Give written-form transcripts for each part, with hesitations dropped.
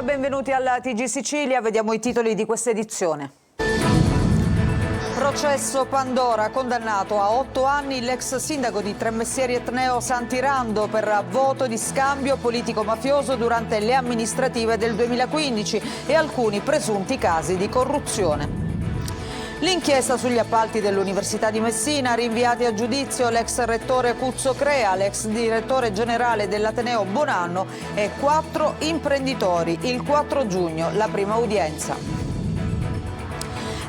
Buonasera, benvenuti alla TG Sicilia. Vediamo i titoli di questa edizione. Processo Pandora, condannato a 8 anni l'ex sindaco di Tremestieri Etneo Santirando per voto di scambio politico-mafioso durante le amministrative del 2015 e alcuni presunti casi di corruzione. L'inchiesta sugli appalti dell'Università di Messina, rinviati a giudizio l'ex rettore Cuzzo Crea, l'ex direttore generale dell'Ateneo Bonanno e 4 imprenditori. Il 4 giugno la prima udienza.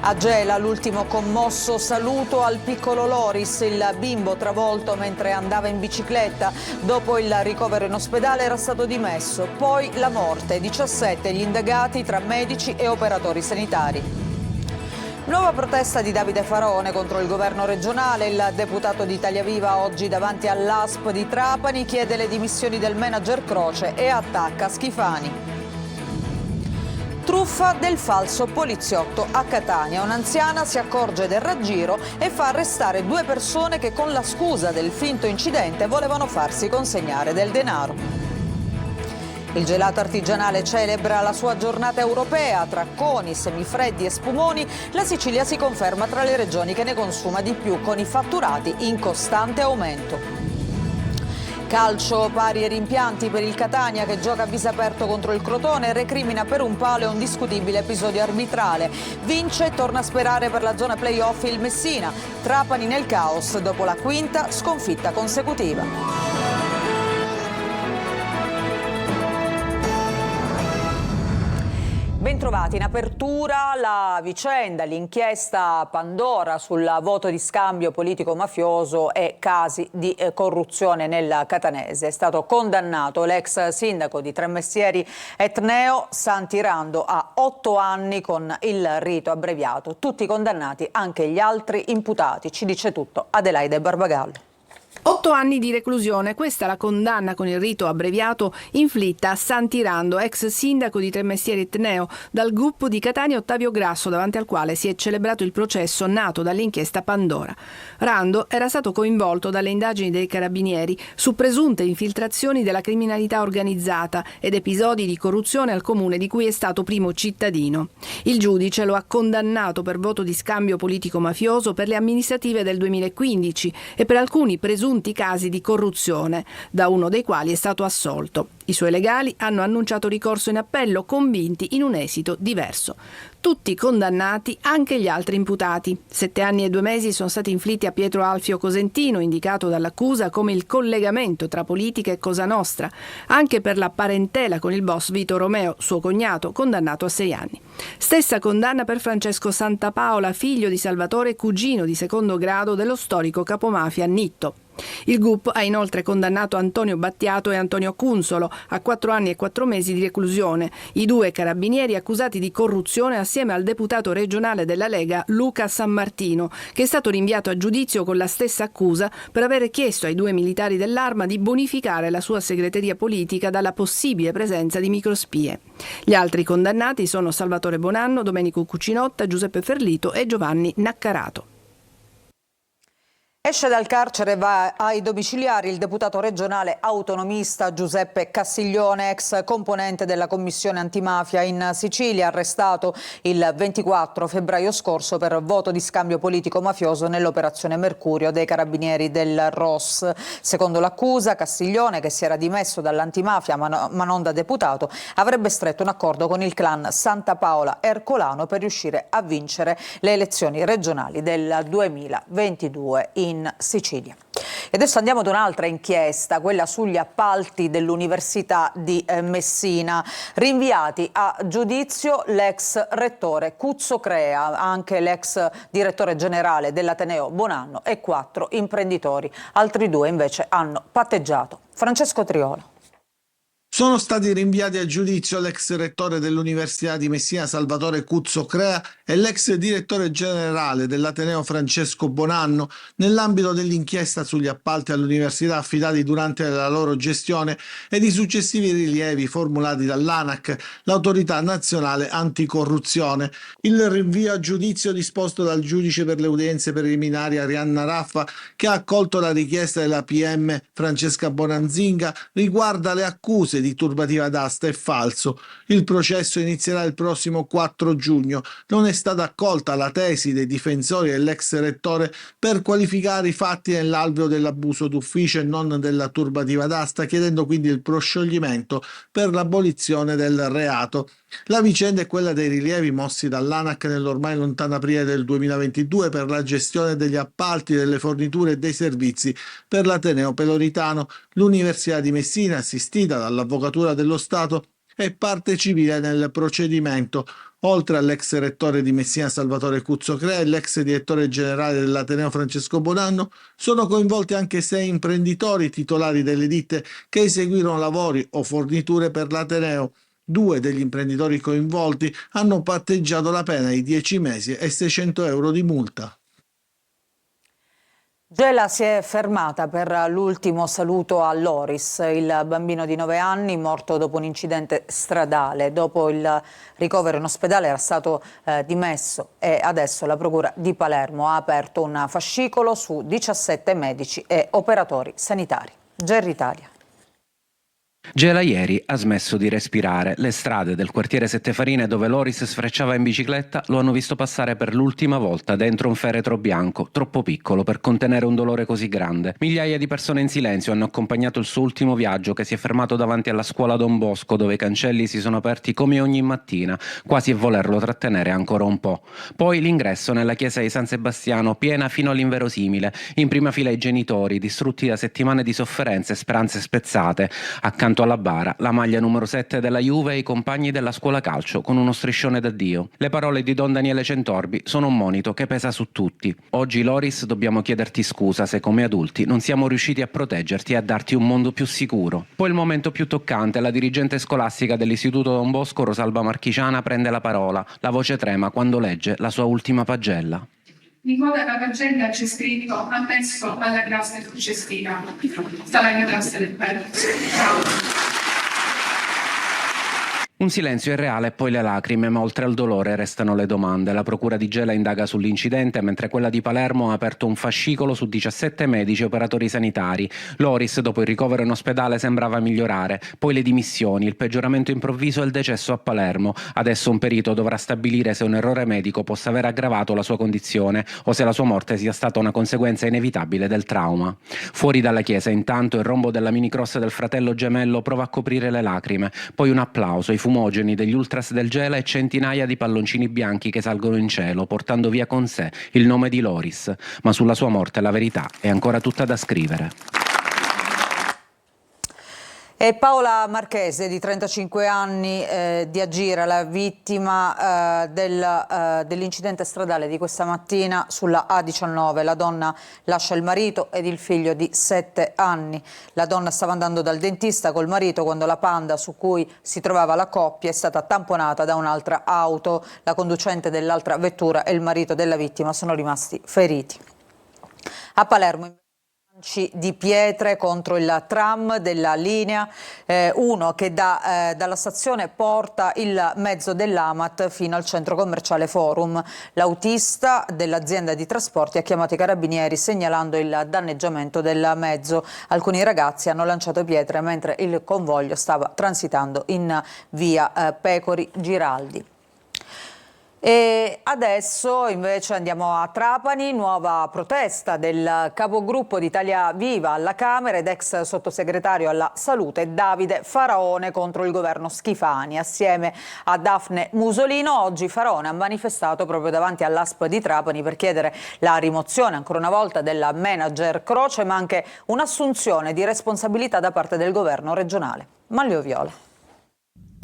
A Gela l'ultimo commosso saluto al piccolo Loris, il bimbo travolto mentre andava in bicicletta. Dopo il ricovero in ospedale era stato dimesso, poi la morte, 17 gli indagati tra medici e operatori sanitari. Nuova protesta di Davide Faraone contro il governo regionale. Il deputato di Italia Viva oggi davanti all'ASP di Trapani chiede le dimissioni del manager Croce e attacca Schifani. Truffa del falso poliziotto a Catania. Un'anziana si accorge del raggiro e fa arrestare 2 persone che con la scusa del finto incidente volevano farsi consegnare del denaro. Il gelato artigianale celebra la sua giornata europea. Tra coni, semifreddi e spumoni, la Sicilia si conferma tra le regioni che ne consuma di più, con i fatturati in costante aumento. Calcio, pari e rimpianti per il Catania che gioca a viso aperto contro il Crotone e recrimina per un palo e un discutibile episodio arbitrale. Vince e torna a sperare per la zona play-off il Messina. Trapani nel caos dopo la 5ª sconfitta consecutiva. Bentrovati. In apertura la vicenda, l'inchiesta Pandora sul voto di scambio politico-mafioso e casi di corruzione nel catanese. È stato condannato l'ex sindaco di Tremestieri Etneo Santirando a 8 anni con il rito abbreviato. Tutti condannati, anche gli altri imputati. Ci dice tutto Adelaide Barbagallo. 8 anni di reclusione, questa è la condanna con il rito abbreviato inflitta a Santirando, ex sindaco di Tremestieri Etneo, dal gruppo di Catania Ottavio Grasso, davanti al quale si è celebrato il processo nato dall'inchiesta Pandora. Rando era stato coinvolto dalle indagini dei carabinieri su presunte infiltrazioni della criminalità organizzata ed episodi di corruzione al comune di cui è stato primo cittadino. Il giudice lo ha condannato per voto di scambio politico-mafioso per le amministrative del 2015 e per alcuni presunti casi di corruzione, da uno dei quali è stato assolto. I suoi legali hanno annunciato ricorso in appello, convinti in un esito diverso. Tutti condannati, anche gli altri imputati. 7 anni e 2 mesi sono stati inflitti a Pietro Alfio Cosentino, indicato dall'accusa come il collegamento tra politica e Cosa Nostra, anche per la parentela con il boss Vito Romeo, suo cognato, condannato a 6 anni. Stessa condanna per Francesco Santapaola, figlio di Salvatore e cugino di secondo grado dello storico capomafia Nitto. Il GUP ha inoltre condannato Antonio Battiato e Antonio Cunzolo a 4 anni e 4 mesi di reclusione, i 2 carabinieri accusati di corruzione assieme al deputato regionale della Lega Luca Sammartino, che è stato rinviato a giudizio con la stessa accusa per aver chiesto ai 2 militari dell'Arma di bonificare la sua segreteria politica dalla possibile presenza di microspie. Gli altri condannati sono Salvatore Bonanno, Domenico Cucinotta, Giuseppe Ferlito e Giovanni Naccarato. Esce dal carcere e va ai domiciliari il deputato regionale autonomista Giuseppe Castiglione, ex componente della commissione antimafia in Sicilia, arrestato il 24 febbraio scorso per voto di scambio politico-mafioso nell'operazione Mercurio dei carabinieri del ROS. Secondo l'accusa, Castiglione, che si era dimesso dall'antimafia ma non da deputato, avrebbe stretto un accordo con il clan Santa Paola Ercolano per riuscire a vincere le elezioni regionali del 2022 in Sicilia. E adesso andiamo ad un'altra inchiesta, quella sugli appalti dell'Università di Messina. Rinviati a giudizio l'ex rettore Cuzzo Crea, anche l'ex direttore generale dell'Ateneo Bonanno e 4 imprenditori. Altri 2 invece hanno patteggiato. Francesco Triolo. Sono stati rinviati a giudizio l'ex rettore dell'Università di Messina Salvatore Cuzzo Crea e l'ex direttore generale dell'Ateneo Francesco Bonanno nell'ambito dell'inchiesta sugli appalti all'università affidati durante la loro gestione e di successivi rilievi formulati dall'ANAC, l'Autorità Nazionale Anticorruzione. Il rinvio a giudizio disposto dal giudice per le udienze preliminari Arianna Raffa, che ha accolto la richiesta della PM Francesca Bonanzinga, riguarda le accuse di turbativa d'asta è falso. Il processo inizierà il prossimo 4 giugno. Non è stata accolta la tesi dei difensori dell'ex rettore per qualificare i fatti nell'alveo dell'abuso d'ufficio e non della turbativa d'asta, chiedendo quindi il proscioglimento per l'abolizione del reato. La vicenda è quella dei rilievi mossi dall'ANAC nell'ormai lontano aprile del 2022 per la gestione degli appalti, delle forniture e dei servizi per l'Ateneo Peloritano. L'Università di Messina, assistita dall'Avvocatura dello Stato, è parte civile nel procedimento. Oltre all'ex rettore di Messina Salvatore Cuzzo Crea e l'ex direttore generale dell'Ateneo Francesco Bonanno, sono coinvolti anche 6 imprenditori titolari delle ditte che eseguirono lavori o forniture per l'Ateneo. 2 degli imprenditori coinvolti hanno patteggiato la pena di 10 mesi e 600 euro di multa. Gela si è fermata per l'ultimo saluto a Loris, il bambino di 9 anni morto dopo un incidente stradale. Dopo il ricovero in ospedale era stato dimesso e adesso la Procura di Palermo ha aperto un fascicolo su 17 medici e operatori sanitari. Gerry Italia. Gela ieri ha smesso di respirare. Le strade del quartiere Settefarine, dove Loris sfrecciava in bicicletta, lo hanno visto passare per l'ultima volta dentro un feretro bianco, troppo piccolo per contenere un dolore così grande. Migliaia di persone in silenzio hanno accompagnato il suo ultimo viaggio, che si è fermato davanti alla scuola Don Bosco, dove i cancelli si sono aperti come ogni mattina, quasi a volerlo trattenere ancora un po'. Poi l'ingresso nella chiesa di San Sebastiano, piena fino all'inverosimile, in prima fila i genitori, distrutti da settimane di sofferenze e speranze spezzate. Accanto alla bara, la maglia numero 7 della Juve e i compagni della scuola calcio con uno striscione d'addio. Le parole di Don Daniele Centorbi sono un monito che pesa su tutti. Oggi, Loris, dobbiamo chiederti scusa se come adulti non siamo riusciti a proteggerti e a darti un mondo più sicuro. Poi il momento più toccante, la dirigente scolastica dell'Istituto Don Bosco, Rosalba Marchigiana, prende la parola. La voce trema quando legge la sua ultima pagella. In coda alla pagella c'è scritto: ammesso alla classe successiva. Sarà in classe del bello. Ciao. Un silenzio irreale e poi le lacrime, ma oltre al dolore restano le domande. La procura di Gela indaga sull'incidente, mentre quella di Palermo ha aperto un fascicolo su 17 medici e operatori sanitari. Loris, dopo il ricovero in ospedale, sembrava migliorare. Poi le dimissioni, il peggioramento improvviso e il decesso a Palermo. Adesso un perito dovrà stabilire se un errore medico possa aver aggravato la sua condizione o se la sua morte sia stata una conseguenza inevitabile del trauma. Fuori dalla chiesa, intanto, il rombo della minicross del fratello gemello prova a coprire le lacrime. Poi un applauso, i fumogeni degli ultras del Gela e centinaia di palloncini bianchi che salgono in cielo, portando via con sé il nome di Loris. Ma sulla sua morte la verità è ancora tutta da scrivere. E Paola Marchese, di 35 anni, di Agira, la vittima dell'incidente stradale di questa mattina sulla A19. La donna lascia il marito ed il figlio di 7 anni. La donna stava andando dal dentista col marito quando la Panda su cui si trovava la coppia è stata tamponata da un'altra auto. La conducente dell'altra vettura e il marito della vittima sono rimasti feriti. A Palermo di pietre contro il tram della linea 1 che dalla stazione porta il mezzo dell'Amat fino al centro commerciale Forum. L'autista dell'azienda di trasporti ha chiamato i carabinieri segnalando il danneggiamento del mezzo. Alcuni ragazzi hanno lanciato pietre mentre il convoglio stava transitando in via Pecori Giraldi. E adesso invece andiamo a Trapani, nuova protesta del capogruppo di Italia Viva alla Camera ed ex sottosegretario alla Salute Davide Faraone contro il governo Schifani. Assieme a Daphne Musolino, oggi Faraone ha manifestato proprio davanti all'ASP di Trapani per chiedere la rimozione ancora una volta della manager Croce, ma anche un'assunzione di responsabilità da parte del governo regionale. Manlio Viola.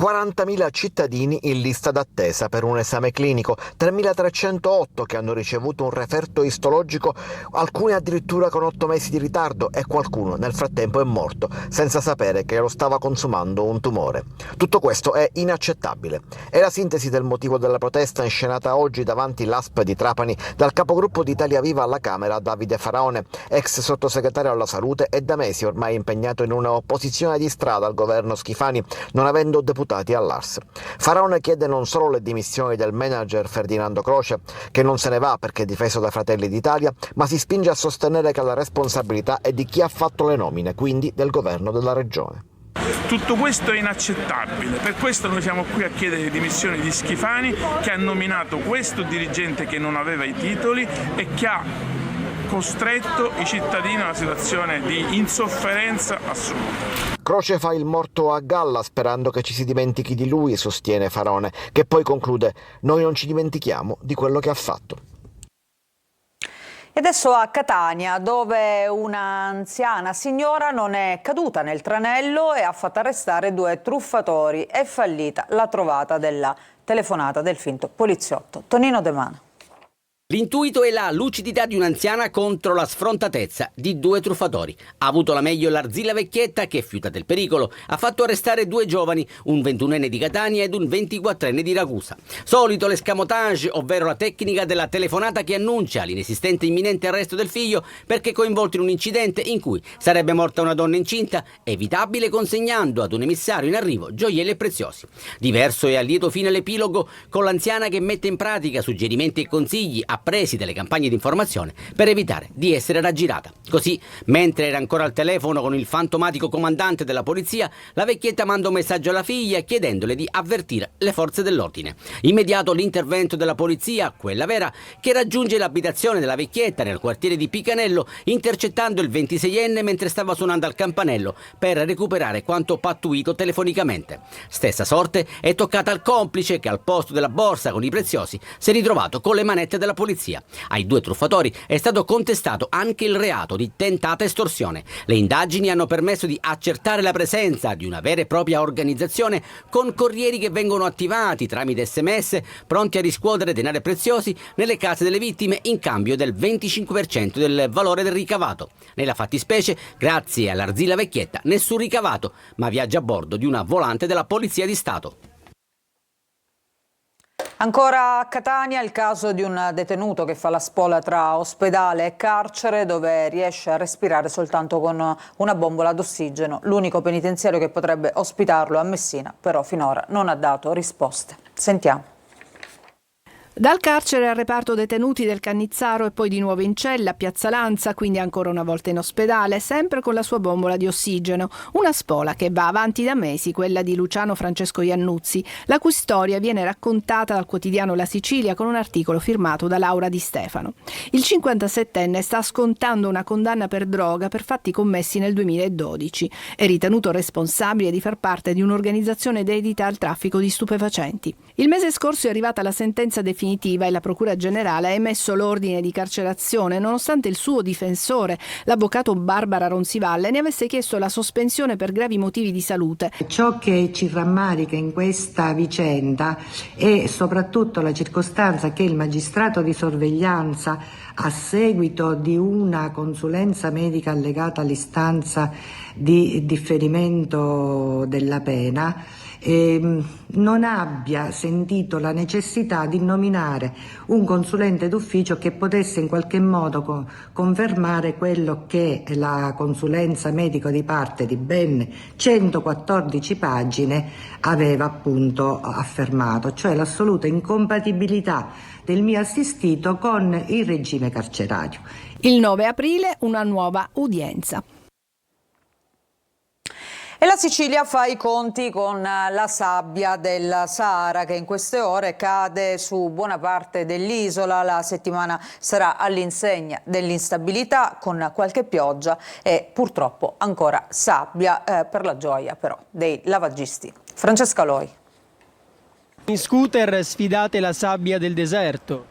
40.000 cittadini in lista d'attesa per un esame clinico, 3.308 che hanno ricevuto un referto istologico, alcuni addirittura con 8 mesi di ritardo e qualcuno nel frattempo è morto senza sapere che lo stava consumando un tumore. Tutto questo è inaccettabile. È la sintesi del motivo della protesta inscenata oggi davanti l'ASP di Trapani dal capogruppo di Italia Viva alla Camera Davide Faraone, ex sottosegretario alla Salute e da mesi ormai impegnato in una opposizione di strada al governo Schifani, non avendo deputato all'Ars. Faraone chiede non solo le dimissioni del manager Ferdinando Croce, che non se ne va perché difeso da Fratelli d'Italia, ma si spinge a sostenere che la responsabilità è di chi ha fatto le nomine, quindi del governo della regione. Tutto questo è inaccettabile, per questo noi siamo qui a chiedere le dimissioni di Schifani, che ha nominato questo dirigente che non aveva i titoli e che ha costretto i cittadini a una situazione di insofferenza assoluta. Croce fa il morto a galla sperando che ci si dimentichi di lui, sostiene Farone, che poi conclude: noi non ci dimentichiamo di quello che ha fatto. E adesso a Catania, dove un'anziana signora non è caduta nel tranello e ha fatto arrestare 2 truffatori. È fallita la trovata della telefonata del finto poliziotto. Tonino De Mano. L'intuito è la lucidità di un'anziana contro la sfrontatezza di 2 truffatori. Ha avuto la meglio l'Arzilla Vecchietta che, fiutata il pericolo, ha fatto arrestare 2 giovani, un 21enne di Catania ed un 24enne di Ragusa. Solito l'escamotage, ovvero la tecnica della telefonata che annuncia l'inesistente imminente arresto del figlio perché coinvolto in un incidente in cui sarebbe morta una donna incinta, evitabile consegnando ad un emissario in arrivo gioielli e preziosi. Diverso e a lieto fine l'epilogo con l'anziana che mette in pratica suggerimenti e consigli appresi dalle campagne di informazione per evitare di essere raggirata. Così, mentre era ancora al telefono con il fantomatico comandante della polizia, la vecchietta manda un messaggio alla figlia chiedendole di avvertire le forze dell'ordine. Immediato l'intervento della polizia, quella vera, che raggiunge l'abitazione della vecchietta nel quartiere di Picanello, intercettando il 26enne mentre stava suonando al campanello per recuperare quanto pattuito telefonicamente. Stessa sorte è toccata al complice che al posto della borsa con i preziosi si è ritrovato con le manette della polizia. Ai 2 truffatori è stato contestato anche il reato di tentata estorsione. Le indagini hanno permesso di accertare la presenza di una vera e propria organizzazione con corrieri che vengono attivati tramite SMS pronti a riscuotere denari preziosi nelle case delle vittime in cambio del 25% del valore del ricavato. Nella fattispecie, grazie all'Arzilla Vecchietta, nessun ricavato, ma viaggia a bordo di una volante della Polizia di Stato. Ancora a Catania il caso di un detenuto che fa la spola tra ospedale e carcere, dove riesce a respirare soltanto con una bombola d'ossigeno. L'unico penitenziario che potrebbe ospitarlo a Messina però finora non ha dato risposte. Sentiamo. Dal carcere al reparto detenuti del Cannizzaro e poi di nuovo in cella a Piazza Lanza, quindi ancora una volta in ospedale, sempre con la sua bombola di ossigeno. Una spola che va avanti da mesi, quella di Luciano Francesco Iannuzzi, la cui storia viene raccontata dal quotidiano La Sicilia con un articolo firmato da Laura Di Stefano. Il 57enne sta scontando una condanna per droga per fatti commessi nel 2012. È ritenuto responsabile di far parte di un'organizzazione dedita al traffico di stupefacenti. Il mese scorso è arrivata la sentenza definitiva e la Procura Generale ha emesso l'ordine di carcerazione nonostante il suo difensore, l'avvocato Barbara Ronzivalle, ne avesse chiesto la sospensione per gravi motivi di salute. Ciò che ci rammarica in questa vicenda è soprattutto la circostanza che il magistrato di sorveglianza, a seguito di una consulenza medica allegata all'istanza di differimento della pena, non abbia sentito la necessità di nominare un consulente d'ufficio che potesse in qualche modo confermare quello che la consulenza medico di parte di ben 114 pagine aveva appunto affermato, cioè l'assoluta incompatibilità del mio assistito con il regime carcerario. Il 9 aprile una nuova udienza. E la Sicilia fa i conti con la sabbia del Sahara che in queste ore cade su buona parte dell'isola. La settimana sarà all'insegna dell'instabilità con qualche pioggia e purtroppo ancora sabbia per la gioia però dei lavaggisti. Francesca Loi. In scooter sfidate la sabbia del deserto.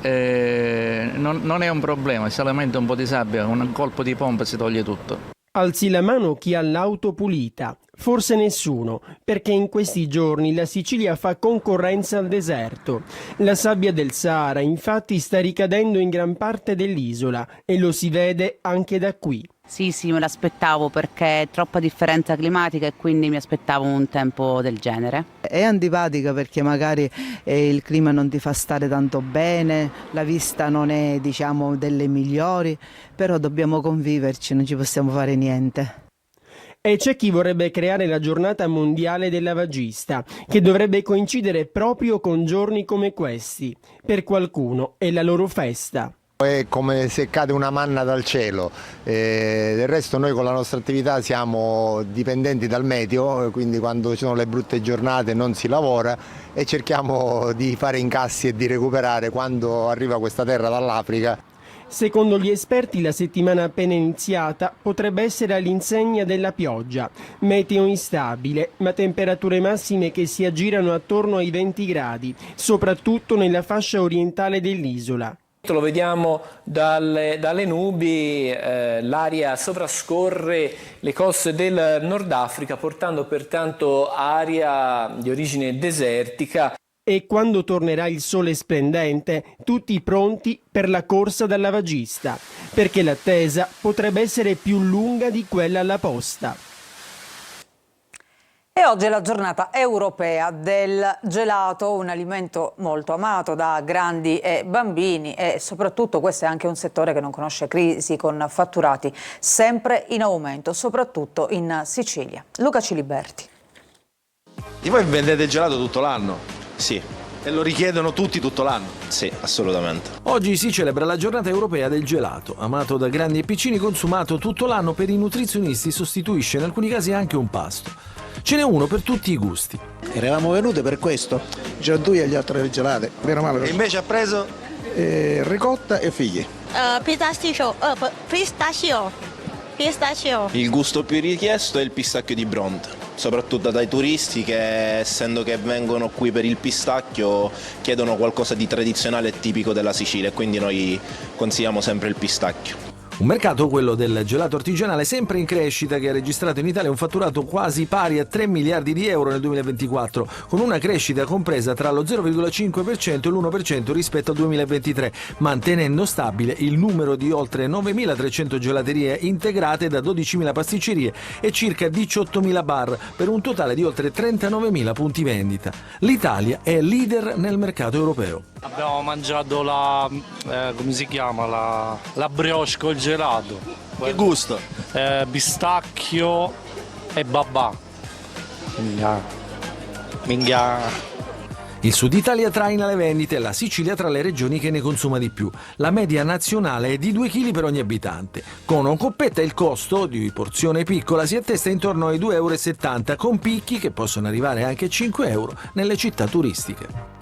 Non è un problema, solamente un po' di sabbia, un colpo di pompa si toglie tutto. Alzi la mano chi ha l'auto pulita. Forse nessuno, perché in questi giorni la Sicilia fa concorrenza al deserto. La sabbia del Sahara infatti sta ricadendo in gran parte dell'isola e lo si vede anche da qui. Sì, me l'aspettavo perché è troppa differenza climatica e quindi mi aspettavo un tempo del genere. È antipatica perché magari il clima non ti fa stare tanto bene, la vista non è delle migliori, però dobbiamo conviverci, non ci possiamo fare niente. E c'è chi vorrebbe creare la giornata mondiale del lavagista, che dovrebbe coincidere proprio con giorni come questi. Per qualcuno è la loro festa. È come se cade una manna dal cielo, del resto noi con la nostra attività siamo dipendenti dal meteo, quindi quando ci sono le brutte giornate non si lavora e cerchiamo di fare incassi e di recuperare quando arriva questa terra dall'Africa. Secondo gli esperti la settimana appena iniziata potrebbe essere all'insegna della pioggia. Meteo instabile, ma temperature massime che si aggirano attorno ai 20 gradi, soprattutto nella fascia orientale dell'isola. Lo vediamo dalle nubi, l'aria sovrascorre le coste del Nord Africa portando pertanto aria di origine desertica. E quando tornerà il sole splendente, tutti pronti per la corsa dal lavagista, perché l'attesa potrebbe essere più lunga di quella alla posta. E oggi è la giornata europea del gelato, un alimento molto amato da grandi e bambini e soprattutto questo è anche un settore che non conosce crisi, con fatturati sempre in aumento, soprattutto in Sicilia. Luca Ciliberti. E voi vendete il gelato tutto l'anno? Sì. E lo richiedono tutti tutto l'anno? Sì, assolutamente. Oggi si celebra la giornata europea del gelato, amato da grandi e piccini, consumato tutto l'anno. Per i nutrizionisti sostituisce in alcuni casi anche un pasto. Ce n'è uno per tutti i gusti. Eravamo venute per questo, Gianduia e gli altri gelati, meno male. E invece ha preso? Ricotta e figli. Pistachio. Il gusto più richiesto è il pistacchio di Bronte, soprattutto dai turisti che, essendo che vengono qui per il pistacchio, chiedono qualcosa di tradizionale e tipico della Sicilia e quindi noi consigliamo sempre il pistacchio. Un mercato, quello del gelato artigianale, sempre in crescita, che ha registrato in Italia un fatturato quasi pari a 3 miliardi di euro nel 2024, con una crescita compresa tra lo 0,5% e l'1% rispetto al 2023, mantenendo stabile il numero di oltre 9.300 gelaterie integrate da 12.000 pasticcerie e circa 18.000 bar, per un totale di oltre 39.000 punti vendita. L'Italia è leader nel mercato europeo. Abbiamo mangiato la brioche col gelato. Che gusto? Pistacchio e babà. Minchia. Il Sud Italia traina le vendite e la Sicilia tra le regioni che ne consuma di più. La media nazionale è di 2 kg per ogni abitante. Con un coppetta il costo di porzione piccola si attesta intorno ai 2,70 €, con picchi che possono arrivare anche a 5 € nelle città turistiche.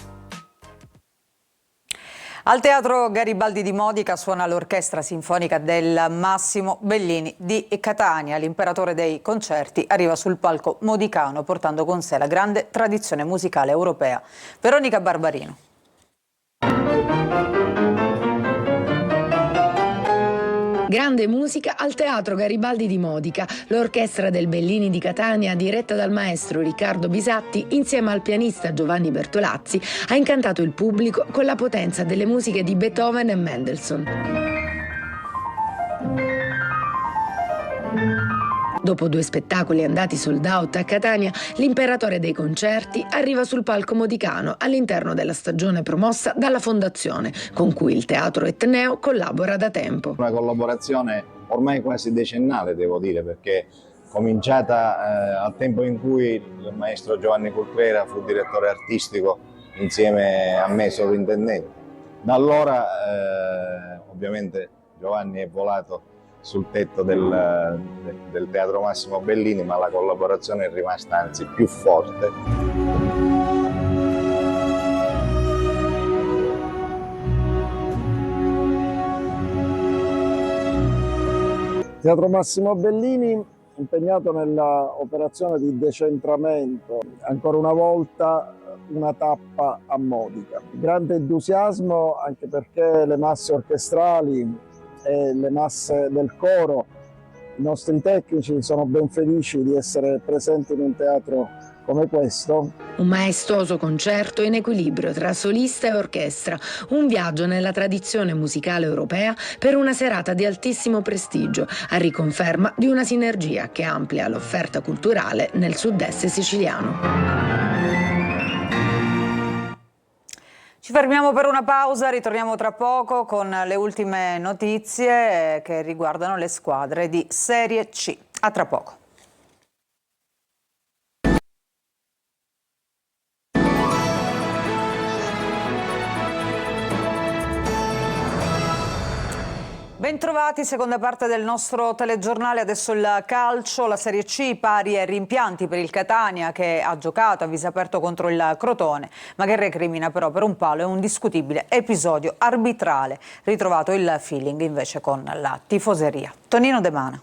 Al Teatro Garibaldi di Modica suona l'Orchestra Sinfonica del Massimo Bellini di Catania. L'imperatore dei concerti arriva sul palco modicano portando con sé la grande tradizione musicale europea. Veronica Barbarino. Grande musica al Teatro Garibaldi di Modica. L'orchestra del Bellini di Catania, diretta dal maestro Riccardo Bisatti, insieme al pianista Giovanni Bertolazzi, ha incantato il pubblico con la potenza delle musiche di Beethoven e Mendelssohn. Dopo 2 spettacoli andati sold out a Catania, l'imperatore dei concerti arriva sul palco modicano all'interno della stagione promossa dalla Fondazione, con cui il Teatro Etneo collabora da tempo. Una collaborazione ormai quasi decennale, devo dire, perché cominciata al tempo in cui il maestro Giovanni Culcrera fu direttore artistico insieme a me sovrintendente. Da allora ovviamente Giovanni è volato sul tetto del Teatro Massimo Bellini, ma la collaborazione è rimasta anzi più forte. Teatro Massimo Bellini impegnato nella operazione di decentramento, ancora una volta una tappa a Modica. Grande entusiasmo anche perché le masse orchestrali e le masse del coro, i nostri tecnici sono ben felici di essere presenti in un teatro come questo. Un maestoso concerto in equilibrio tra solista e orchestra, un viaggio nella tradizione musicale europea per una serata di altissimo prestigio, a riconferma di una sinergia che amplia l'offerta culturale nel sud-est siciliano. Ci fermiamo per una pausa, ritorniamo tra poco con le ultime notizie che riguardano le squadre di Serie C. A tra poco. ritrovati, seconda parte del nostro telegiornale, adesso il calcio, la Serie C, pari e rimpianti per il Catania che ha giocato a viso aperto contro il Crotone, ma che recrimina però per un palo un discutibile episodio arbitrale, ritrovato il feeling invece con la tifoseria. Tonino De Mana.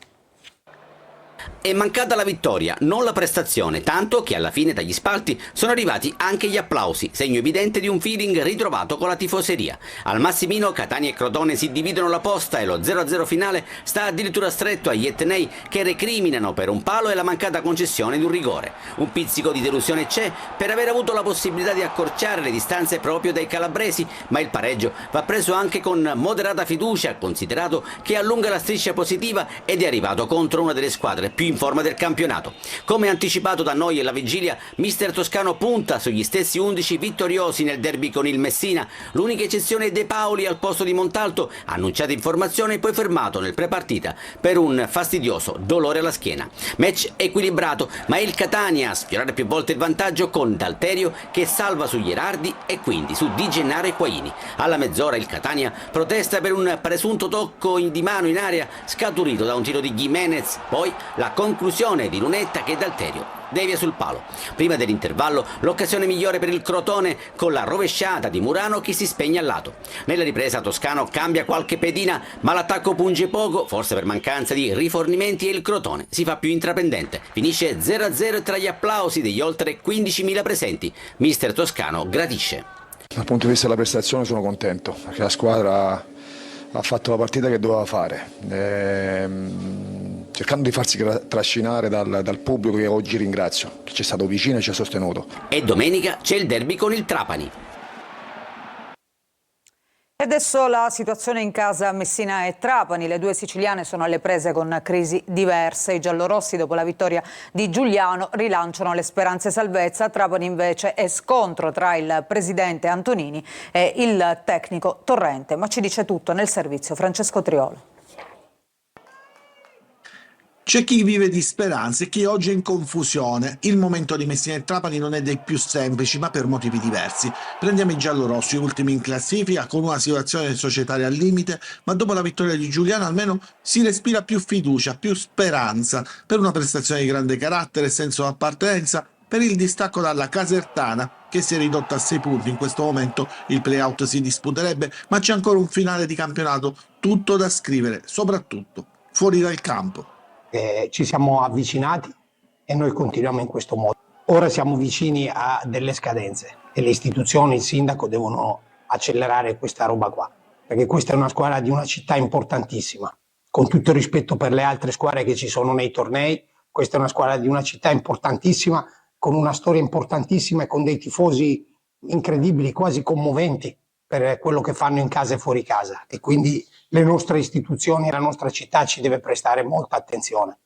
È mancata la vittoria, non la prestazione, tanto che alla fine dagli spalti sono arrivati anche gli applausi, segno evidente di un feeling ritrovato con la tifoseria. Al Massimino Catania e Crotone si dividono la posta e lo 0-0 finale sta addirittura stretto agli etnei che recriminano per un palo e la mancata concessione di un rigore. Un pizzico di delusione c'è per aver avuto la possibilità di accorciare le distanze proprio dai calabresi, ma il pareggio va preso anche con moderata fiducia, considerato che allunga la striscia positiva ed è arrivato contro una delle squadre più in forma del campionato. Come anticipato da noi alla vigilia, mister Toscano punta sugli stessi 11 vittoriosi nel derby con il Messina. L'unica eccezione è De Paoli al posto di Montalto, annunciata in formazione e poi fermato nel prepartita per un fastidioso dolore alla schiena. Match equilibrato, ma è il Catania a sfiorare più volte il vantaggio con D'Alterio che salva su Gherardi e quindi su Di Gennaro e Quaini. Alla mezz'ora il Catania protesta per un presunto tocco di mano in area scaturito da un tiro di Gimenez, poi la conclusione di Lunetta che D'Alterio devia sul palo. Prima dell'intervallo l'occasione migliore per il Crotone con la rovesciata di Murano che si spegne al lato. Nella ripresa Toscano cambia qualche pedina, ma l'attacco punge poco, forse per mancanza di rifornimenti, e il Crotone si fa più intraprendente. Finisce 0-0 tra gli applausi degli oltre 15.000 presenti. Mister Toscano gradisce. Dal punto di vista della prestazione sono contento perché la squadra ha fatto la partita che doveva fare, cercando di farsi trascinare dal pubblico che oggi ringrazio, che ci è stato vicino e ci ha sostenuto. E domenica c'è il derby con il Trapani. E adesso la situazione in casa Messina e Trapani. Le due siciliane sono alle prese con crisi diverse. I giallorossi, dopo la vittoria di Giuliano, rilanciano le speranze salvezza. Trapani invece è scontro tra il presidente Antonini e il tecnico Torrente. Ma ci dice tutto nel servizio Francesco Triolo. C'è chi vive di speranze e chi oggi è in confusione. Il momento di Messina e Trapani non è dei più semplici, ma per motivi diversi. Prendiamo i giallorossi, ultimi in classifica, con una situazione societaria al limite, ma dopo la vittoria di Giuliano almeno si respira più fiducia, più speranza, per una prestazione di grande carattere e senso di appartenenza, per il distacco dalla Casertana, che si è ridotta a 6 punti. In questo momento il play-out si disputerebbe, ma c'è ancora un finale di campionato, tutto da scrivere, soprattutto fuori dal campo. Ci siamo avvicinati e noi continuiamo in questo modo. Ora siamo vicini a delle scadenze e le istituzioni, il sindaco devono accelerare questa roba qua, perché questa è una squadra di una città importantissima. Con tutto il rispetto per le altre squadre che ci sono nei tornei, questa è una squadra di una città importantissima, con una storia importantissima e con dei tifosi incredibili, quasi commoventi per quello che fanno in casa e fuori casa, e quindi le nostre istituzioni, la nostra città ci deve prestare molta attenzione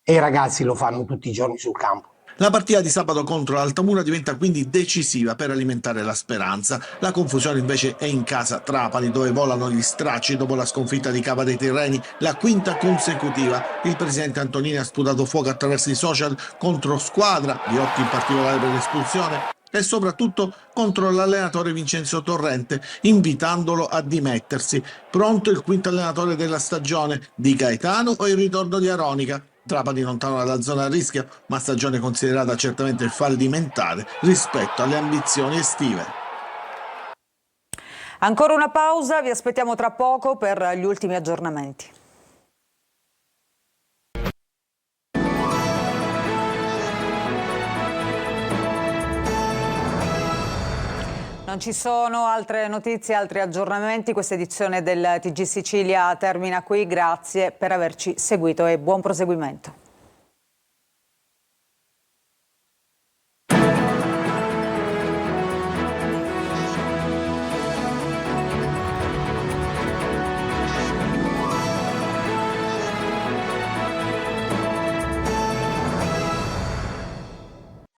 e i ragazzi lo fanno tutti i giorni sul campo. La partita di sabato contro l'Altamura diventa quindi decisiva per alimentare la speranza. La confusione invece è in casa Trapani, dove volano gli stracci dopo la sconfitta di Cava dei Tirreni, la quinta consecutiva. Il presidente Antonini ha sputato fuoco attraverso i social contro squadra, Viotti in particolare per l'espulsione, e soprattutto contro l'allenatore Vincenzo Torrente, invitandolo a dimettersi. Pronto il quinto allenatore della stagione, Di Gaetano o il ritorno di Aronica? Trapani lontano dalla zona a rischio, ma stagione considerata certamente fallimentare rispetto alle ambizioni estive. Ancora una pausa, vi aspettiamo tra poco per gli ultimi aggiornamenti. Non ci sono altre notizie, altri aggiornamenti. Questa edizione del TG Sicilia termina qui. Grazie per averci seguito e buon proseguimento.